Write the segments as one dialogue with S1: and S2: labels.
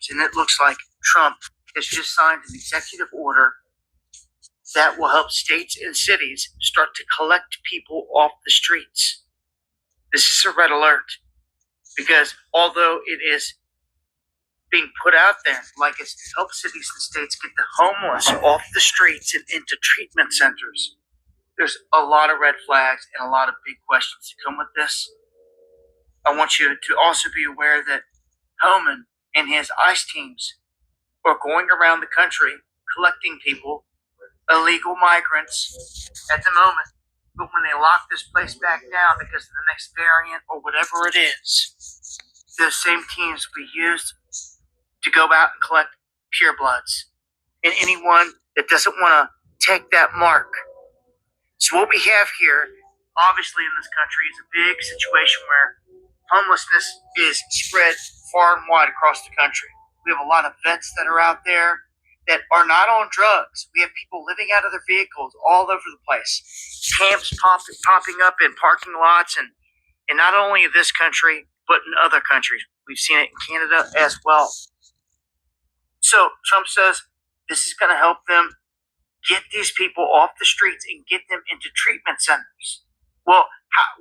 S1: And it looks like Trump has just signed an executive order that will help states and cities start to collect people off the streets. This is a red alert, because although it is being put out there like it's to help cities and states get the homeless off the streets and into treatment centers, there's a lot of red flags and a lot of big questions to come with this. I want you to also be aware that Homan and his ICE teams are going around the country collecting people, illegal migrants, at the moment. But when they lock this place back down because of the next variant or whatever it is, those same teams will be used to go out and collect purebloods and anyone that doesn't want to take that mark. So what we have here, obviously in this country, is a big situation where homelessness is spread far and wide across the country. We have a lot of vets that are out there that are not on drugs. We have people living out of their vehicles all over the place. Camps popping up in parking lots, and not only in this country, but in other countries. We've seen it in Canada as well. So Trump says this is going to help them get these people off the streets and get them into treatment centers. Well,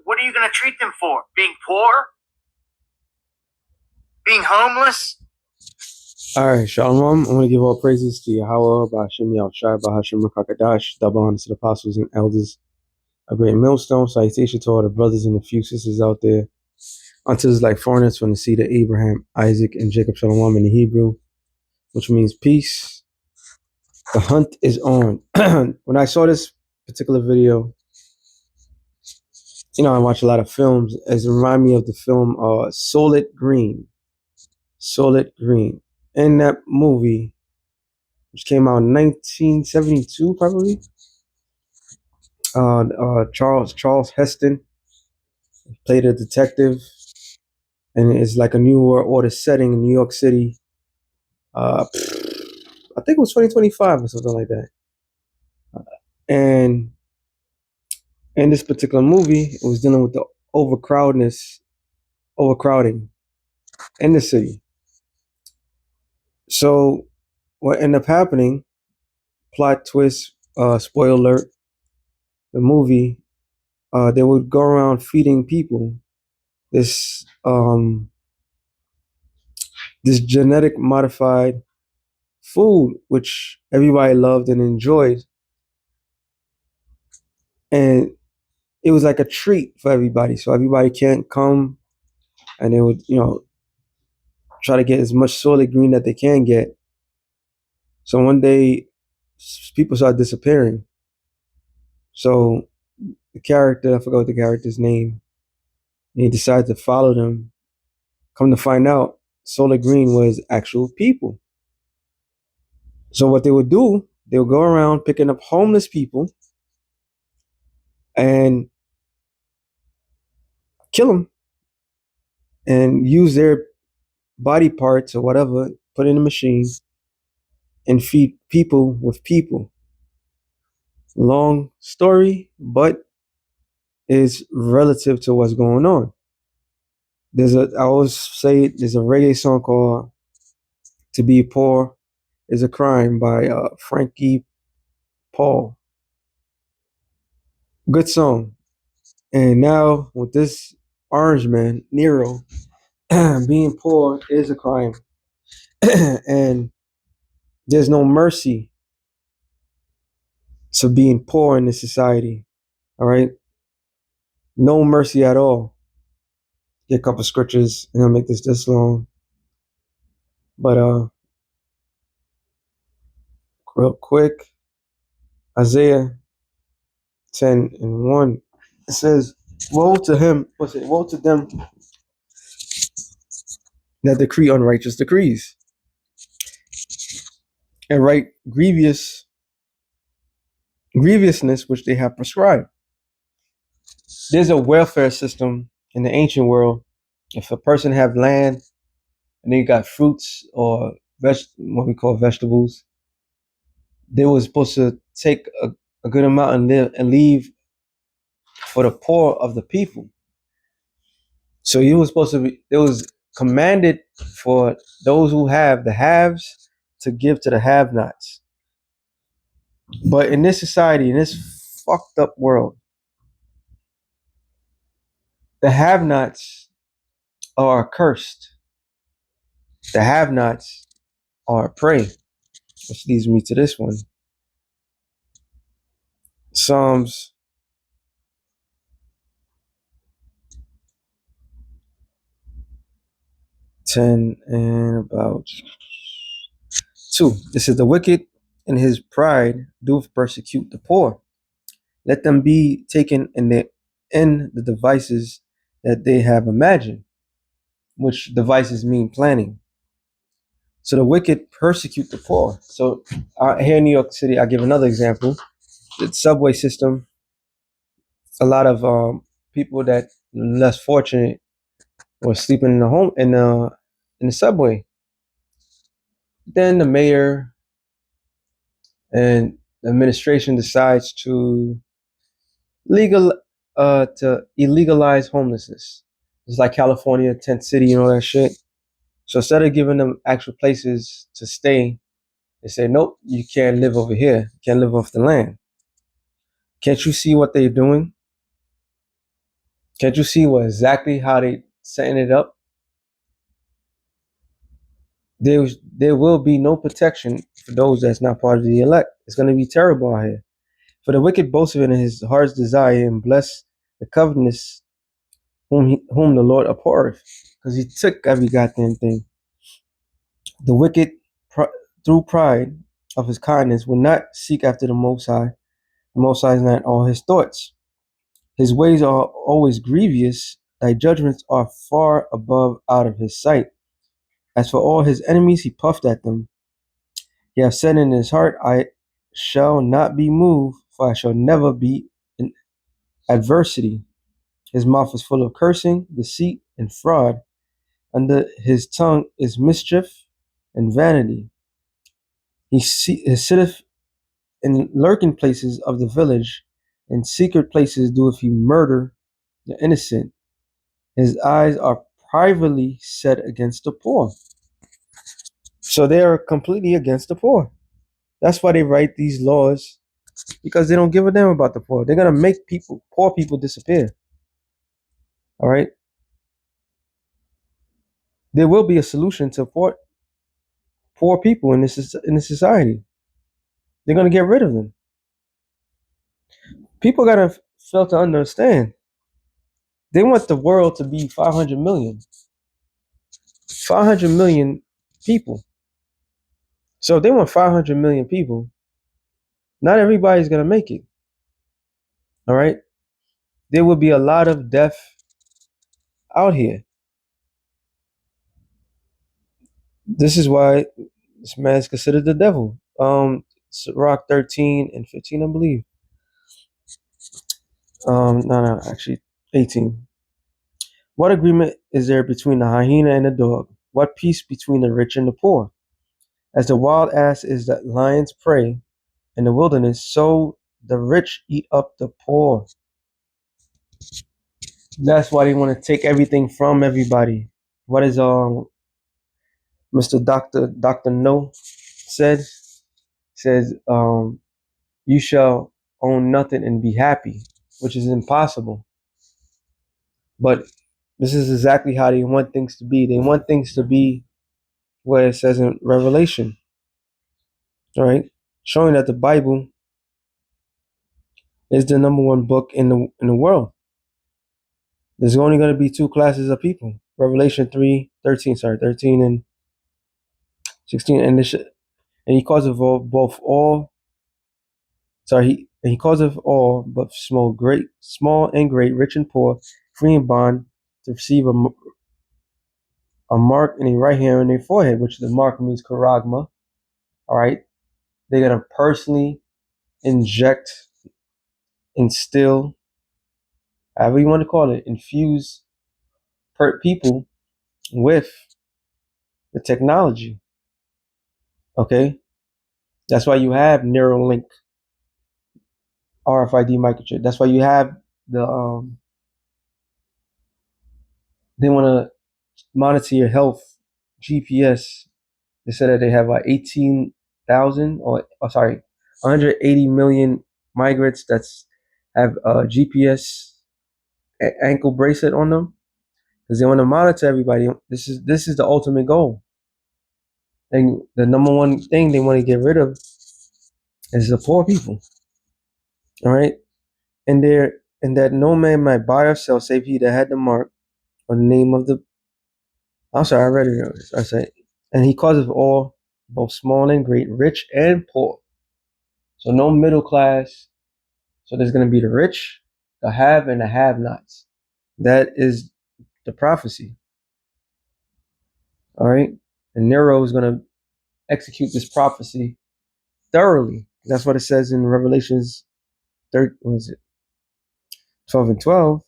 S1: what are you going to treat them for? Being poor? Being homeless?
S2: All right, Shalom. I want to give all praises to Yahweh, Ba'ashem Yahushai, Ba'ashem Rakakadash, double honor to the apostles and elders, a great millstone. Salutation to all the brothers and the few sisters out there. Unto us like foreigners from the seed of Abraham, Isaac, and Jacob, Shalom in the Hebrew, which means peace. The hunt is on. When I saw this particular video, I watch a lot of films. It reminded me of the film Solid Green. Solid Green. In that movie, which came out in 1972, probably, Charles Heston played a detective, and it's like a New World Order setting in New York City. I think it was 2025 or something like that. And in this particular movie, it was dealing with the overcrowding in the city. So what ended up happening, plot twist, spoiler alert, the movie, they would go around feeding people this genetic modified food, which everybody loved and enjoyed. And it was like a treat for everybody. So everybody can't come, and they would, try to get as much Solid Green that they can get. So one day, people started disappearing. So the character, I forgot what the character's name, and he decided to follow them. Come to find out, Solid Green was actual people. So what they would do, they would go around picking up homeless people and kill them and use their body parts or whatever, put in a machine, and feed people with people. Long story, but is relative to what's going on. I always say there's a reggae song called "To Be Poor Is a Crime" by Frankie Paul. Good song. And now with this orange man, Nero, being poor is a crime. And there's no mercy to being poor in this society. All right? No mercy at all. Get a couple scriptures, and I'll make this long. But real quick, Isaiah 10:1. It says, woe to him, woe to them that decree unrighteous decrees and write grievousness which they have prescribed. There's a welfare system in the ancient world. If a person have land and they got fruits or what we call vegetables, they were supposed to take a good amount and leave for the poor of the people. So you was supposed to be, there was commanded for those who have, the haves, to give to the have-nots. But in this society, in this fucked up world, the have-nots are cursed. The have-nots are prey. Which leads me to this one. Psalms 10 and about 2. This is the wicked in his pride doth persecute the poor. Let them be taken in the devices that they have imagined, which devices mean planning. So the wicked persecute the poor. So here in New York City, I give another example. The subway system, a lot of people that less fortunate were sleeping in the home in the subway. Then the mayor and the administration decides to illegalize homelessness. It's like California, tent city, and all that shit. So instead of giving them actual places to stay, they say, nope, you can't live over here. You can't live off the land. Can't you see what they're doing? Can't you see what exactly how they setting it up? There will be no protection for those that's not part of the elect. It's going to be terrible out here. For the wicked boasteth in his heart's desire and bless the covetous whom the Lord abhorreth, because he took every goddamn thing. The wicked, through pride of his kindness, will not seek after the Most High. The Most High is not all his thoughts. His ways are always grievous. Thy judgments are far above out of his sight. As for all his enemies, he puffed at them. He hath said in his heart, I shall not be moved, for I shall never be in adversity. His mouth is full of cursing, deceit, and fraud. Under his tongue is mischief and vanity. He sitteth in lurking places of the village. In secret places doeth he murder the innocent. His eyes are privately set against the poor. So they are completely against the poor. That's why they write these laws, because they don't give a damn about the poor. They're gonna make poor people disappear. All right. There will be a solution to poor people in this society. They're gonna get rid of them. People gotta fail to understand. They want the world to be 500 million. 500 million people. So if they want 500 million people, not everybody's gonna make it. All right. There will be a lot of death out here. This is why this man is considered the devil. Rock 13 and 15, I believe. No, actually 18. What agreement is there between the hyena and the dog? What peace between the rich and the poor? As the wild ass is the lion's prey in the wilderness, so the rich eat up the poor. That's why they want to take everything from everybody. What is Mr. Dr. No says you shall own nothing and be happy, which is impossible. But this is exactly how they want things to be. They want things to be where it says in Revelation, all right, showing that the Bible is the number one book in the world. There's only going to be two classes of people. Revelation 13 and 16, and he calls it both all. He calls it all, but small and great, rich and poor, free and bond, to receive a mark in their right hand and their forehead, which the mark means charagma. All right, they're gonna personally inject, instill, however you want to call it, infuse people with the technology. Okay, that's why you have Neuralink, RFID microchip. That's why you have the they want to monitor your health, GPS. They said that they have like 18,000 or sorry, 180 million migrants that's have a GPS ankle bracelet on them because they want to monitor everybody. This is the ultimate goal, and the number one thing they want to get rid of is the poor people. All right, and that no man might buy or sell save he that had the mark or the name of the. I'm sorry, I read it. I say, and he causeth all, both small and great, rich and poor. So no middle class. So there's going to be the rich, the have, and the have-nots. That is the prophecy. All right, and Nero is going to execute this prophecy thoroughly. That's what it says in Revelations 12 and 12.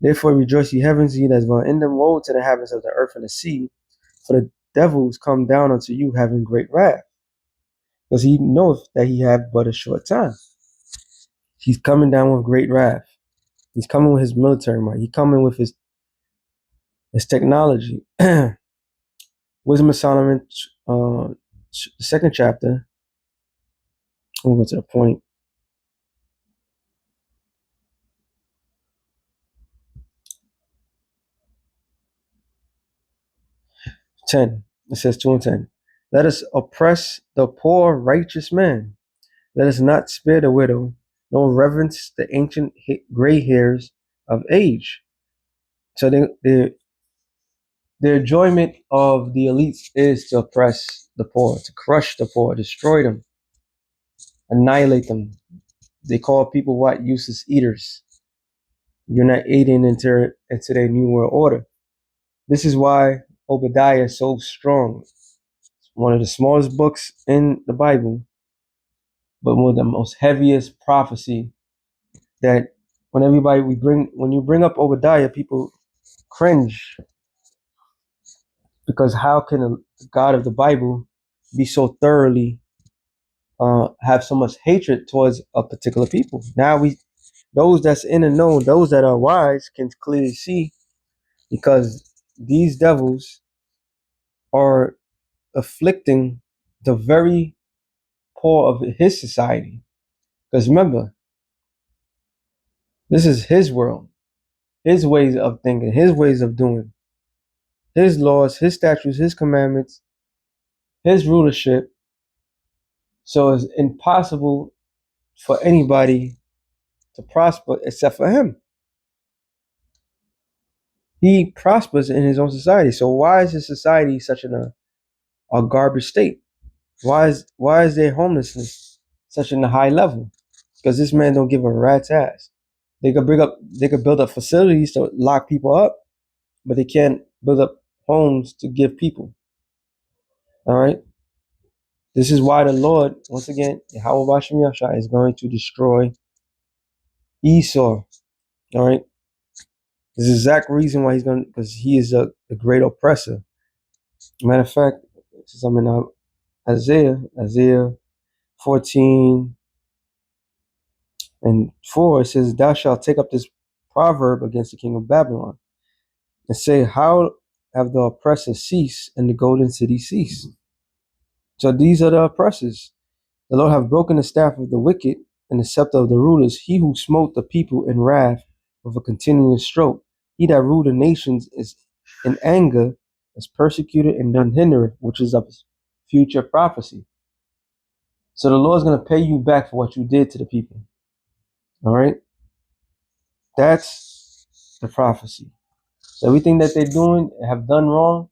S2: Therefore rejoice ye heavens, ye that dwell in them. Woe to the inhabitants of the earth and the sea, for the devils come down unto you having great wrath, because he knoweth that he have but a short time. He's coming down with great wrath. He's coming with his military might. He's coming with his technology. Wisdom of Solomon, second chapter. We'll go to the point. 10. It says 2 and 10. Let us oppress the poor righteous man. Let us not spare the widow, nor reverence the ancient gray hairs of age. So the enjoyment of the elites is to oppress the poor, to crush the poor, destroy them, annihilate them. They call people what? Useless eaters. You're not aiding into their new world order. This is why Obadiah is so strong. It's one of the smallest books in the Bible, but one of the most heaviest prophecy. That when you bring up Obadiah, people cringe, because how can a God of the Bible be so thoroughly have so much hatred towards a particular people? Now those that's in the know, those that are wise, can clearly see, because these devils are afflicting the very poor of his society. Because remember, this is his world, his ways of thinking, his ways of doing, his laws, his statutes, his commandments, his rulership. So it's impossible for anybody to prosper except for him. He prospers in his own society. So why is his society such a garbage state? Why is their homelessness such in a high level? Because this man don't give a rat's ass. They could build up facilities to lock people up, but they can't build up homes to give people. All right. This is why the Lord, once again, Yahweh Bashem Yahshua, is going to destroy Esau. All right. This is the exact reason why he's going, because he is a great oppressor. Matter of fact, since I'm in Isaiah 14 and 4, it says, "Thou shalt take up this proverb against the king of Babylon, and say, How have the oppressors ceased, and the golden city ceased?" So these are the oppressors. The Lord have broken the staff of the wicked and the scepter of the rulers. He who smote the people in wrath with a continuous stroke. He that ruled the nations is in anger, is persecuted and none hindereth, which is of future prophecy. So the Lord's going to pay you back for what you did to the people. All right? That's the prophecy. So everything that they're doing, have done wrong,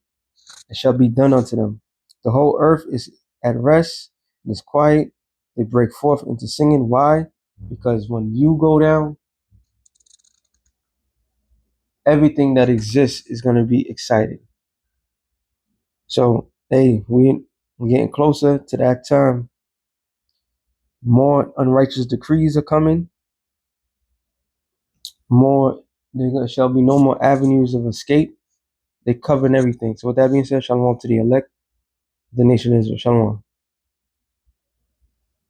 S2: it shall be done unto them. The whole earth is at rest and is quiet. They break forth into singing. Why? Because when you go down, everything that exists is going to be excited. So, hey, we're getting closer to that time. More unrighteous decrees are coming. There shall be no more avenues of escape. They cover everything. So with that being said, shalom to the elect, the nation of Israel. Shalom.